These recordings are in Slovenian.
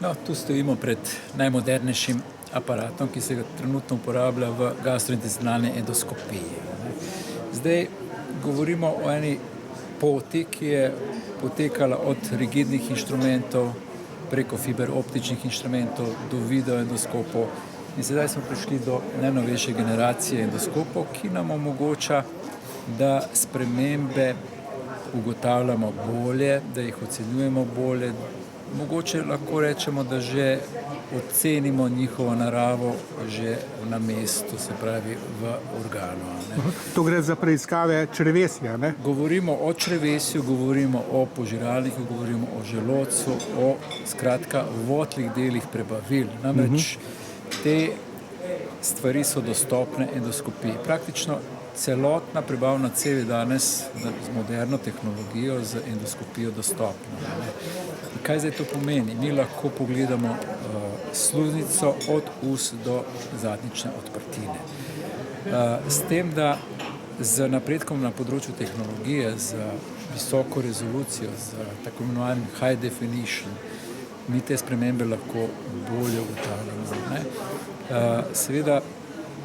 No, tu stojimo pred najmodernejšim aparatom, ki se ga trenutno uporablja v gastrointestinalni endoskopiji. Zdaj govorimo o eni poti, ki je potekala od rigidnih inštrumentov preko fiberoptičnih inštrumentov do videoendoskopov in sedaj smo prišli do najnovejše generacije endoskopov, ki nam omogoča, da spremembe ugotavljamo bolje, da jih ocenjujemo bolje. Mogoče lahko rečemo, da že ocenimo njihovo naravo že na mestu, se pravi v organu. To gre za preiskave črevesja, ne? Govorimo o črevesju, govorimo o požiralniku, govorimo o želodcu, o skratka votlih delih prebavil. Namreč te stvari so dostopne endoskopiji. Praktično celotna prebavna cev je danes z moderno tehnologijo, z endoskopijo dostopna. Kaj zdaj to pomeni? Mi lahko pogledamo sluznico od us do zadnjične odprtine. S tem, da z napredkom na področju tehnologije, z visoko rezolucijo, z tako imenovanim high definition, mi te spremembe lahko bolje ugotavljamo. Seveda,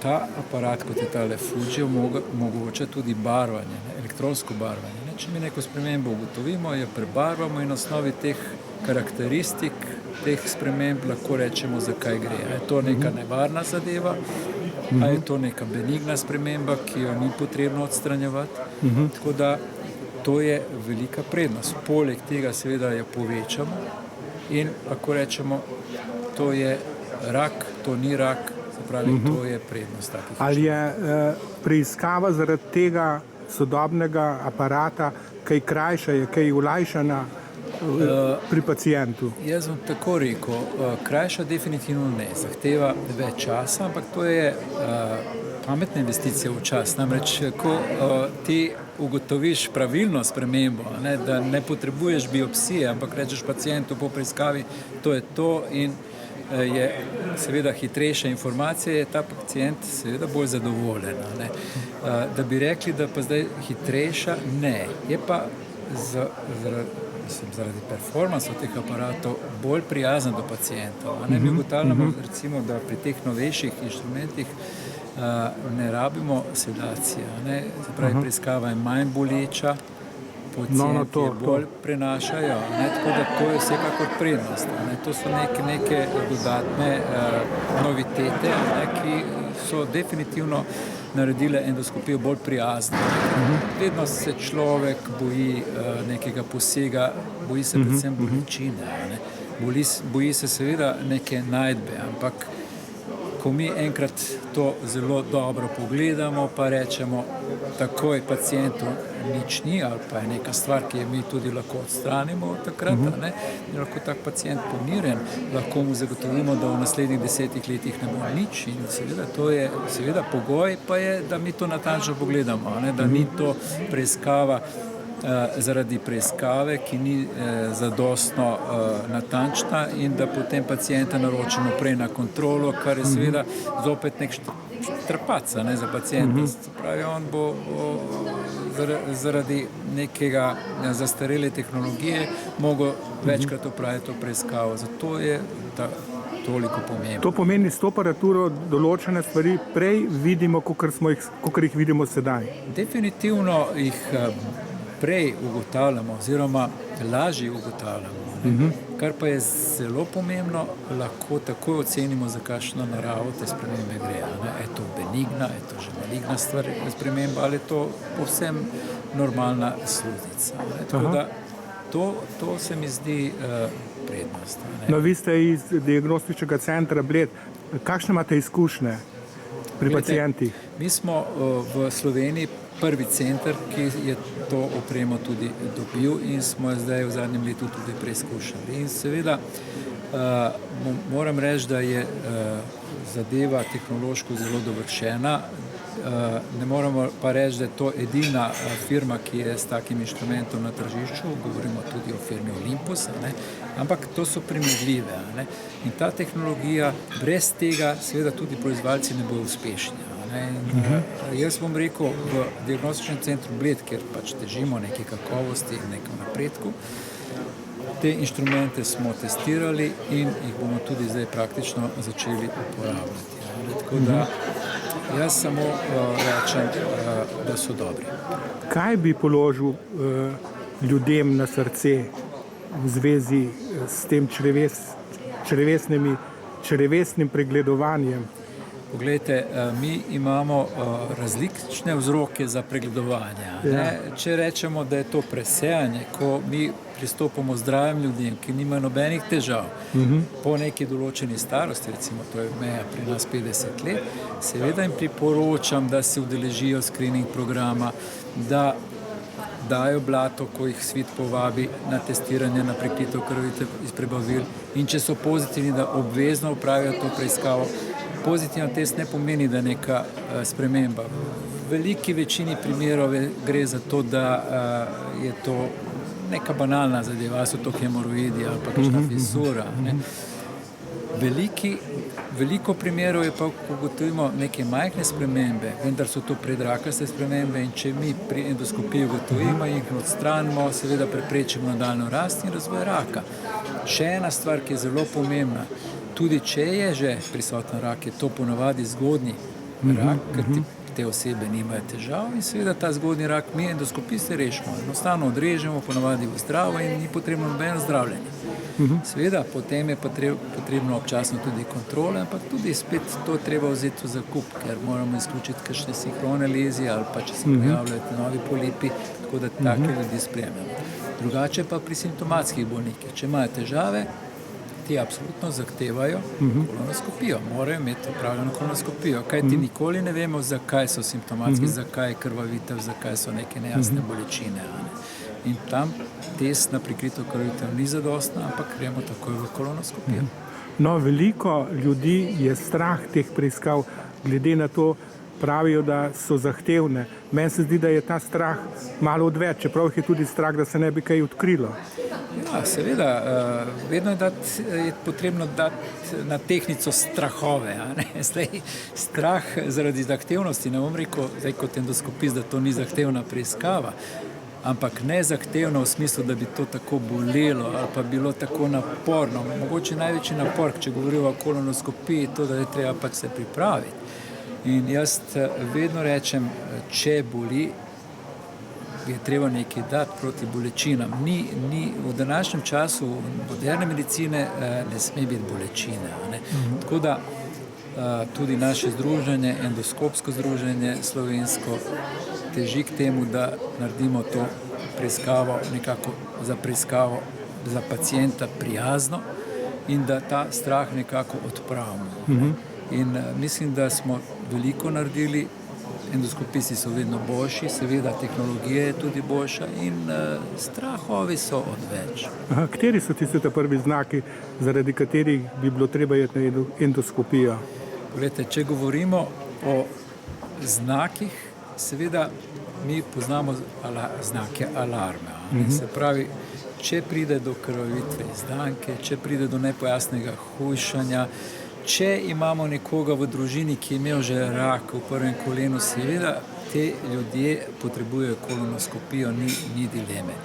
ta aparat, kot je tale Fuji, omogoča tudi barvanje, elektronsko barvanje. Če mi neko spremembo ugotovimo, jo prebarvamo in na osnovi teh karakteristik, teh sprememb lahko rečemo, zakaj gre. Je to neka nevarna zadeva, ali je to neka benigna sprememba, ki jo ni potrebno odstranjevati. Tako da to je velika prednost. Poleg tega seveda jo povečamo in lahko rečemo, to je rak, to ni rak, se pravi, to je prednost takih. Ali je preiskava zaradi tega sodobnega aparata kaj krajša, je kaj olajšana pri pacientu? Jaz bom tako rekel, krajša definitivno ne, zahteva več časa, ampak to je pametna investicija v čas. Namreč, ko ti ugotoviš pravilno spremembo, da ne potrebuješ biopsije, ampak rečeš pacientu po preiskavi, to je to in je seveda hitrejša informacija, je ta pacient seveda bolj zadovoljen. Da bi rekli, da pa zdaj hitrejša, ne. Je pa zaradi performansa teh aparatov bolj prijazen do pacientov. Mi ugotavljamo, recimo, da pri teh novejših inštrumentih ne rabimo sedacije. Se pravi, preiskava je manj boleča, pacienti bolj prenašajo, tako da to je vsekakor prednost. To so neke dodatne novitete, ki so definitivno naredile endoskopijo bolj prijazno. Vedno se človek boji nekega posega, boji se predvsem bolečine. Boji se seveda neke najdbe, ampak ko mi enkrat to zelo dobro pogledamo, pa rečemo takoj pacientu nič ni, ali pa je neka stvar, ki je mi tudi lahko odstranimo takrat, je lahko tak pacient pomiren, lahko mu zagotovimo, da v naslednjih 10 letih ne bo nič in seveda to je, seveda pogoj pa je, da mi to natančno pogledamo, da ni to preiskava zaradi preiskave, ki ni zadostno natančna in da potem pacienta naročimo prej na kontrolo, kar je seveda zopet nek štrpac za pacienta. Pravi, on bo zaradi nekega zastarele tehnologije mogel večkrat opraviti to preiskavo. Zato je toliko pomembno. To pomeni, s to aparaturo določene stvari prej vidimo, kakor jih vidimo sedaj. Definitivno jih prej ugotavljamo oziroma lažje ugotavljamo. Kar pa je zelo pomembno, lahko takoj ocenimo, za kakšno naravo te spremembe gre. Je to benigna, je to že maligna sprememba ali je to povsem normalna sluznica. Tako da to se mi zdi prednost. Vi ste iz diagnostičnega centra Bled. Kakšne imate izkušnje pri pacientih? Mi smo v Sloveniji prvi center, ki je to opremo tudi dobil in smo zdaj v zadnjem letu tudi preizkušali. In seveda moram reči, da je zadeva tehnološko zelo dovršena. Ne moramo pa reči, da je to edina firma, ki je s takim inštrumentom na tržišču, govorimo tudi o firmi Olympus, ampak to so primerljive. In ta tehnologija, brez tega seveda tudi proizvajalci ne bodo uspešni. Jaz bom rekel, v diagnostičnem centru Bled, kjer pač težimo neke kakovosti in nekem napredku, Te inštrumente smo testirali in jih bomo tudi zdaj praktično začeli uporabljati. Tako da jaz samo rečem, da so dobri. Kaj bi položil ljudem na srce v zvezi s tem črevesnim pregledovanjem? Poglejte, mi imamo različne vzroke za pregledovanje. Ne? Če rečemo, da je to presejanje, ko mi pristopamo zdravim ljudem, ki nimajo nobenih težav, po neki določeni starosti, recimo to je meja pri nas 50 let, seveda jim priporočam, da se udeležijo screening programa, da dajo blato, ko jih svit povabi na testiranje na prikrito krvavitev iz prebavil, in če so pozitivni, da obvezno opravijo to preiskavo. Pozitiven test ne pomeni, da je neka sprememba. V veliki večini primerov gre za to, da je to neka banalna zadeva, so to hemoroidi ali pa kakšna fisura. Veliko primerov je pa, ko ugotovimo neke majhne spremembe, vendar so to predrakaste spremembe, in če mi pri endoskopiji ugotovimo in jih odstranimo, seveda preprečimo nadaljnjo rast in razvoj raka. Še ena stvar, ki je zelo pomembna, tudi če je že prisoten rak, je to ponavadi zgodnji rak, ker te osebe nimajo težav, in seveda ta zgodnji rak mi endoskopisti rešimo. Enostavno odrežemo, ponavadi v zdravo, in ni potrebno nobeno zdravljenje. Seveda, potem je potrebno občasno tudi kontrole, ampak tudi spet to treba vzeti v zakup, ker moramo izključiti kakšne sinhrone lezije ali pa če se pojavljajo novi polipi, tako da take ljudi spremljamo. Drugače pa pri simptomatskih bolnikih, če imajo težave, ti absolutno zahtevajo kolonoskopijo, morajo imeti opravljeno kolonoskopijo, kajti nikoli ne vemo, zakaj so simptomatski, zakaj je krvavitev, zakaj so neke nejasne bolečine. In tam test na prikrito krvavitev ni zadostna, ampak gremo takoj v kolonoskopijo. No, veliko ljudi je strah teh preiskav, glede na to pravijo, da so zahtevne. Meni se zdi, da je ta strah malo odveč, čeprav je tudi strah, da se ne bi kaj odkrilo. Ja, seveda, vedno je potrebno dati na tehtnico strahove. Zdaj, strah zaradi zahtevnosti, ne bom rekel zdaj kot endoskopist, da to ni zahtevna preiskava, ampak ne zahtevno v smislu, da bi to tako bolelo ali pa bilo tako naporno. Mogoče največji napor, če govorimo o kolonoskopiji, to, da je treba pač se pripraviti. In jaz vedno rečem, če boli, je treba nekaj dati proti bolečinam. V današnjem času moderne medicine ne sme biti bolečine. Tako da tudi naše združenje, endoskopsko združenje slovensko, teži k temu, da naredimo to preiskavo nekako za preiskavo za pacienta prijazno in da ta strah nekako odpravimo. In mislim, da smo veliko naredili, endoskopisti so vedno boljši, seveda tehnologija je tudi boljša in strahovi so odveč. Kateri so tisti prvi znaki, zaradi katerih bi bilo treba iti na endoskopijo? Poglejte, če govorimo o znakih, seveda mi poznamo znake alarma. Se pravi, če pride do krvavitve izdanke, če pride do nepojasnega hujšanja, če imamo nekoga v družini, ki je imel že rak v prvem kolenu, seveda te ljudje potrebujejo kolonoskopijo, ni dileme.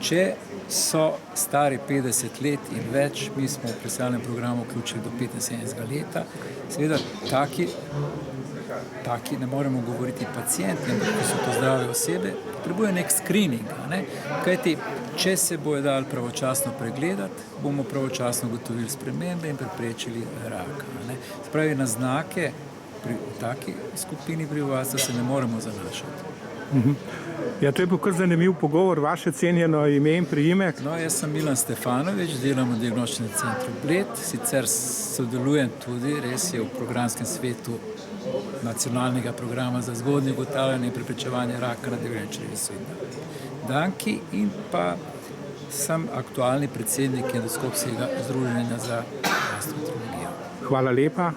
Če so stari 50 let in več, mi smo v presejalnem programu vključili do 75 leta, seveda taki ne moremo govoriti pacienti, ampak ko so to zdrave osebe, potrebujejo nek screening. Kajti, če se bojo dali pravočasno pregledati, bomo pravočasno ugotovili spremembe in preprečili raka. Se pravi, na znake pri taki skupini prebivalstva se ne moremo zanašati. Ja, to je bil kar zanimiv pogovor, vaše cenjeno ime in priimek. No, jaz sem Milan Stefanovič, delam v diagnostičnem centru Bled, sicer sodelujem tudi, res je, v programskem svetu nacionalnega programa za zgodnje ugotavljanje in preprečevanje raka na debelem črevesu in danki, in pa sem aktualni predsednik endoskopskega združenja za gastroenterologijo. Hvala lepa.